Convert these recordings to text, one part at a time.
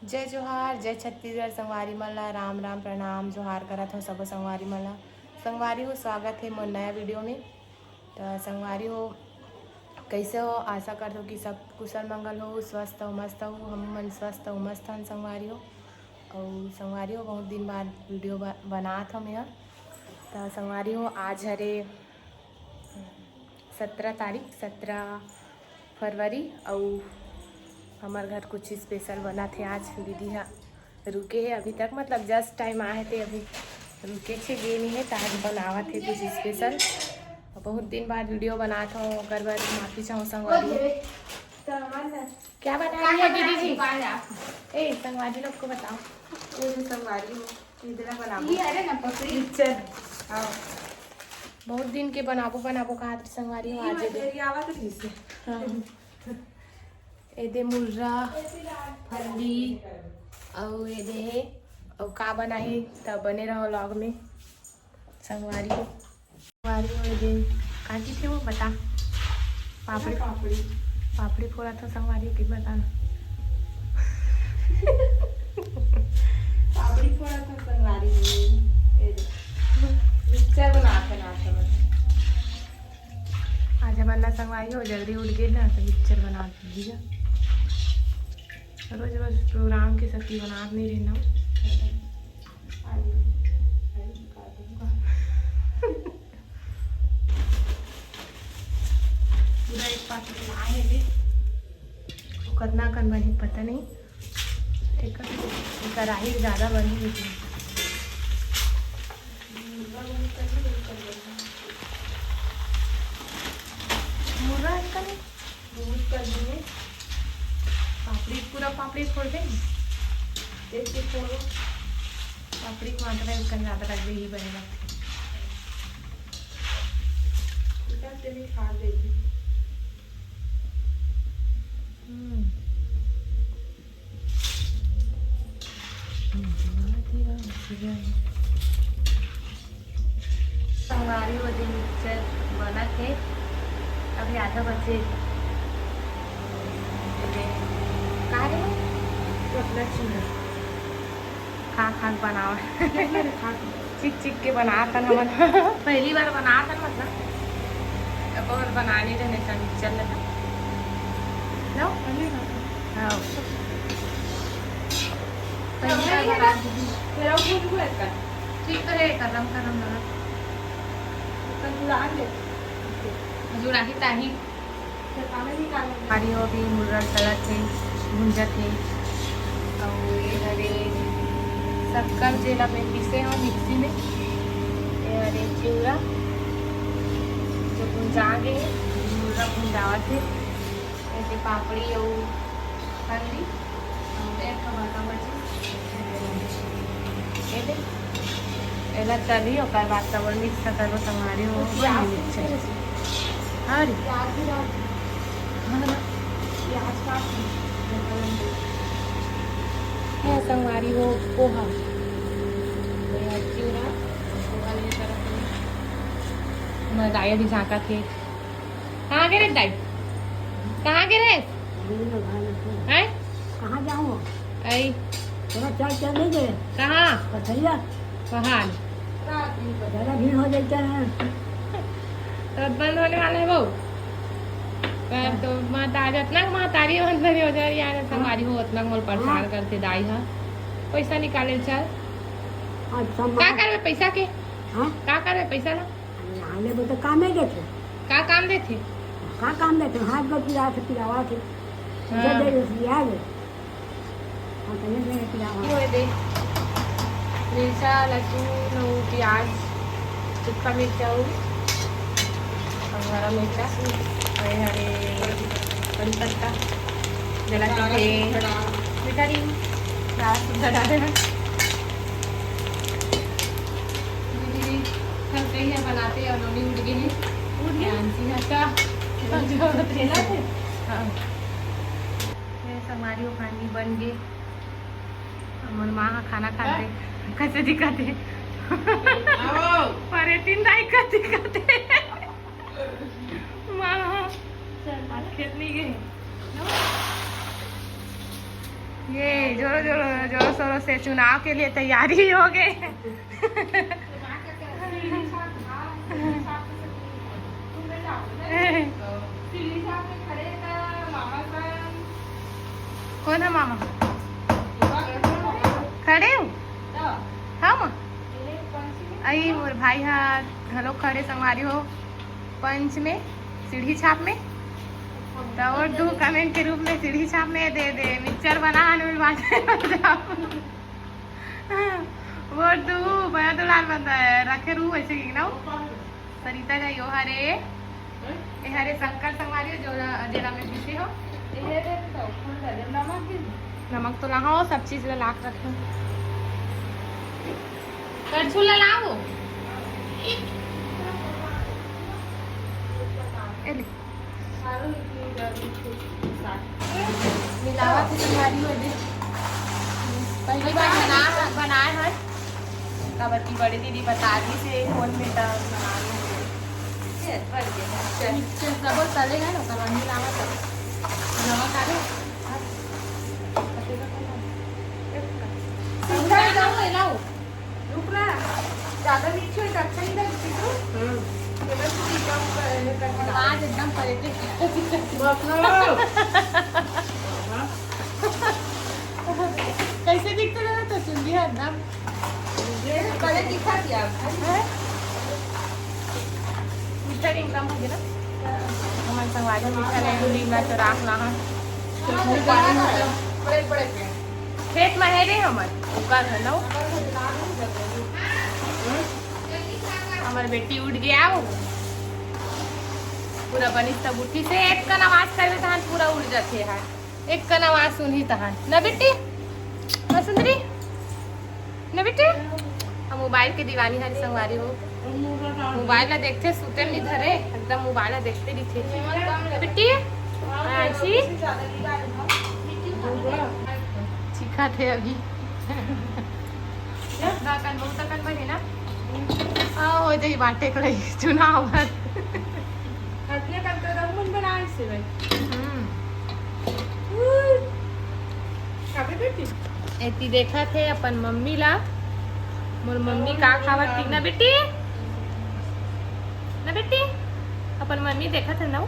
जय जोहार, जय छत्तीसगढ़। संगवारी मन ला राम राम प्रणाम जोहार करत हो सब संगवारी मन ला। संगवारी हो स्वागत है मोर नया वीडियो में। तो संगवारी हो कैसे हो, आशा करते हो कि सब कुशल मंगल हो, स्वस्थ हो, मस्त हो। हम मन स्वस्थ हो, मस्त हन संगवारी हो। और संगवारी हो बहुत दिन बाद वीडियो बनात हम यहाँ। तो संगवारी हो आज हरे 17 फरवरी और हमारे घर कुछ स्पेशल बना थे आज। दीदी हाँ रुके है अभी तक, मतलब जस्ट टाइम आए थे, अभी रुके थे गए नहीं है। तो आज बनावा थे कुछ स्पेशल। बहुत दिन बाद वीडियो बनाता हूँ, अगर बार माफी चाहूँ संगवारी। क्या बना रही है दीदी जी? ए संगवारी लोग को बताओ। संगवारी बहुत दिन के बनाबो कहा संगवारी हो आज एदे मुर्रा फल्ली और एदे है और का बनाही तब बने रहो लॉग में संगवारी हो। एदे काटी थे वो बता। पापड़ी फोड़ा था संगवारी की बताना। पापड़ी फोड़ा था संगवारी मिक्सचर बना के नाश्ता आज हमारा संगवारी हो जल्दी उठ गए ना तो मिक्सचर बना दीजिए। रोज रोज प्रोग्राम के सब्जी बना नहीं रहना। पूरा एक पास लाए थे कितना कन बनी पता नहीं। एक कढ़ाई ज़्यादा बनी हुई थी। मुर्रा इसका नहीं दूध कर दिए। पूरा पापड़ी फोड़ देंगे। देखिए फोड़ो पापड़ी को मात्रा है उसका ज़्यादा रख दे ही बनेगा। खा देगी। संगवारी वो दिन मिक्सचर बना थे अभी आधा बजे खा बनाओ चिक के बना था हम पहली बार बना था मतलब अब और बनाने रहने का चल रहा लो ठीक है करम जुड़ा ही ताही हो भी मुर्रा तला थे भुंजा थे और ये हरे शक्कर जेला में पीसे हो मिक्सी में। ये हरे चिवड़ा जो भुंजा गए मुर्रा भुंजावा थे। ऐसे पापड़ी और हल्दी एला तली और बाद सब मिक्स कर संगवारी हो संगवारी हो पोहा मैं दाई अभी झाँका थे। कहाँ गिरे दाई? कहाँ गिरे? हैं? कहाँ जाऊँ? आई थोड़ा चल नहीं गए? कहाँ? पथरिया पहाड़ ज़्यादा भीड़ हो जाता है तो बंद होने वाला है वो। तो महतारी बंद नहीं हो जाए यार। संगवारी हो उतना मोल परेशान करते दाई हा पैसा निकाले चल का करवे पैसा के का करवे पैसा ना आने वो तो काम ही देते। का काम देते? का काम देते हाथ को पिलावा थे जो दे दिया गए और तने दे पिलावा वो दे मिर्चा लहसुन और प्याज सूखा मिर्चा और हरा मिर्चा और हरे कड़ी पत्ता जला के मिठाई सुधा डाले हैं। दीदी सब कहीं है बनाते और नोनी उठ गई है हमारी वो खानी बन गई। हमारे माँ का खाना खाते कैसे दिखाते अरे तीन दाई का दिखाते माँ खेलने गए ये जोरों जोरों जोरों शोरों से चुनाव के लिए तैयारी हो गए। कौन है मामा? खड़े हो हम आई मोर भाई हाथ घलो खड़े संगवारी हो पंच में सीढ़ी छाप में तो और दो कमेंट के रूप में सीढ़ी छाप में दे दे मिक्सचर बना वो दू बया तो लाल बंदा है रखे रू ऐसे की ना सरिता का यो हरे ए हरे शंकर संगवारी हो जो जेला में पीछे हो नमक तो लगाओ सब चीज ला के रखो करछुल लाओ मिलावा की तैयारी हो गई पहली बार बनाए है काबर की बड़ी दीदी बता दी से फोन में तो बना सब चलेगा ना कल मिलावा तो नमक आ गया ज्यादा मीठी हो अच्छा नहीं लगती आज एकदम कैसे दिखते रहे तो सुन लिया एकदम पहले दिखा दिया मीठा इनकम हो गया ना हमारे संगवारी मीठा नहीं लीला तो राखना है बड़े बड़े खेत में है रे हमारे ऊपर है ना हमारी बेटी उठ गया वो पूरा बनी तब उठी से एक का आवाज करे तहन पूरा उड़ जाते है एक का आवाज सुनी तहन ना बेटी ना सुंदरी ना बेटी हम मोबाइल के दीवानी है संगवारी हो मोबाइल ला देखते सुते नहीं धरे एकदम मोबाइल ला देखते दिखे बेटी ऐसी चीखा थे अभी काकन बहुत तकन बने ना हो जाई बाटे करे चुनाव भर हटने का तो रंगन बनाए से भाई काबे बेटी एती देखा थे अपन मम्मी ला मोर मम्मी का खावत थी ना बेटी अपन मम्मी देखा थे ना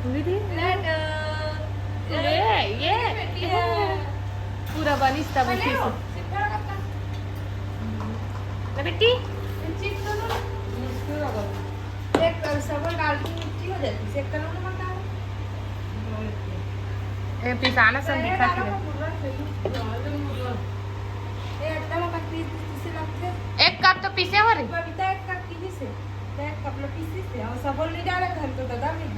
दीदी ये पूरा बनिस तब उठी ना बेटी एक सबल डाल के मिट्टी हो जाती है कलर में मत डालो ए पिसाना सब दिखा के ए अट्टा में पीस से लगते एक कप तो पीसे हो रही बबीता एक कप पीसी से एक कप लो पीसी से और सबल नहीं डाले घर तो दादा नहीं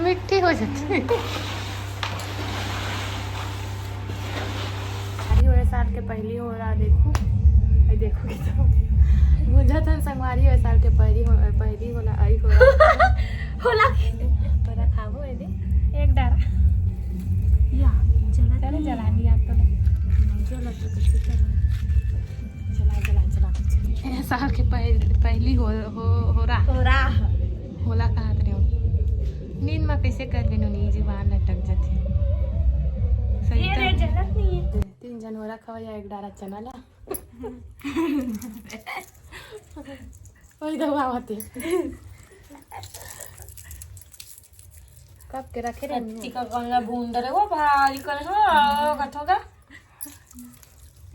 मिट्टी हो जाती अरे वाले साल के पहली हो रहा देखो तो मुझे तो संगवारी है साल के पहली होला आई होला तोरा खाबो है दे एक डारा या चला जलानी आप तो चलो तो कैसे करो चला साल के पहली हो रहा होला कहा रे नींद में कैसे कर बिनो नी जीवान लटक जाते सही रे जलत नहीं है 3 जन हो रखा या एक डारा चना ला ओई दवा होती कब के रखे रे टिका गंगा बूंद रे वो भारी कर हो कथोगा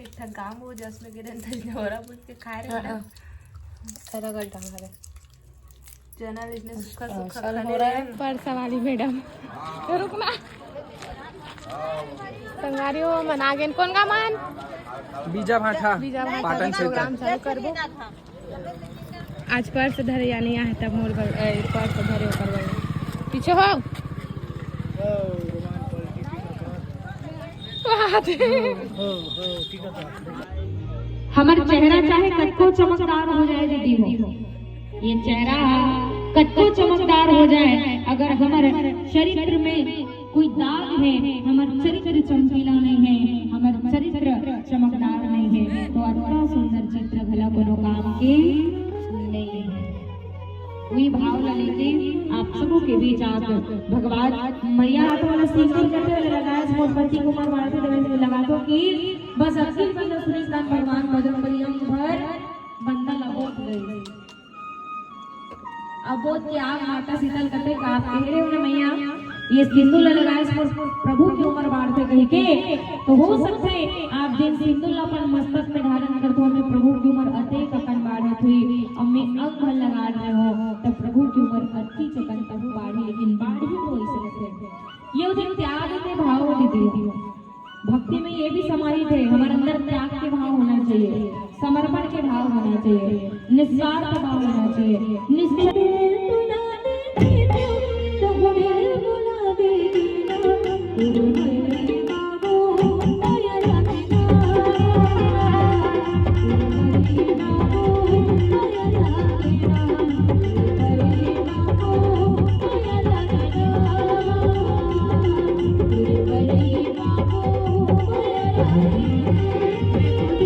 इतना गांव हो जस में गिरन तरी होरा बुझ के खाए रे सारा गड्ढा मारे चना इसने सूखा खाने रे पर सवाली मैडम रुकना संगारी हो मनागेन कौन का मान बीजा भाटा पाटन प्रोग्राम चालू करबो आज पर्स धरे या नहीं है तब मोर पर्स धरे करबो पीछे हो हमार चेहरा चाहे कत्को चमकदार हो जाए दीदी हो ये चेहरा कत्को चमकदार हो जाए अगर हमारे चरित्र में कोई दाग है हमार चरित्र चमकीला नहीं है हमार चरित्र चमकदार नहीं है तो अच्छा सुंदर चित्र भला कोनो काम के नहीं है वही भाव ला लेके आप सबों के बीच आप भगवान मैया हाथ वाला सिंदूर करते हुए लगाए मोमबत्ती कुमार मारते देवे लगा दो कि बस अखिल बंद सुनिश्चित भगवान बजरंगबली अंग भर बंदा लगोत गई। अब बोध के आग माता शीतल करते का आप कह रहे हो ना मैया ये सिंदूर लगाए प्रभु की उम्र बाढ़ते कह के, तो हो सकते आप जिन सिंदूर अपन मस्तक में धारण करते हो हमें प्रभु की उम्र अते ककन बाढ़त हुई हमें अंग लगा रहे हो तब प्रभु की उम्र अति चकन तक बाढ़ी, लेकिन बाढ़ी तो ऐसे लगते ये उधर त्याग के भाव दीदी भक्ति में ये भी समाहित है। हमारे अंदर त्याग के भाव होना चाहिए, समर्पण के भाव होना चाहिए, निस्वार्थ भाव होना चाहिए। Thank you.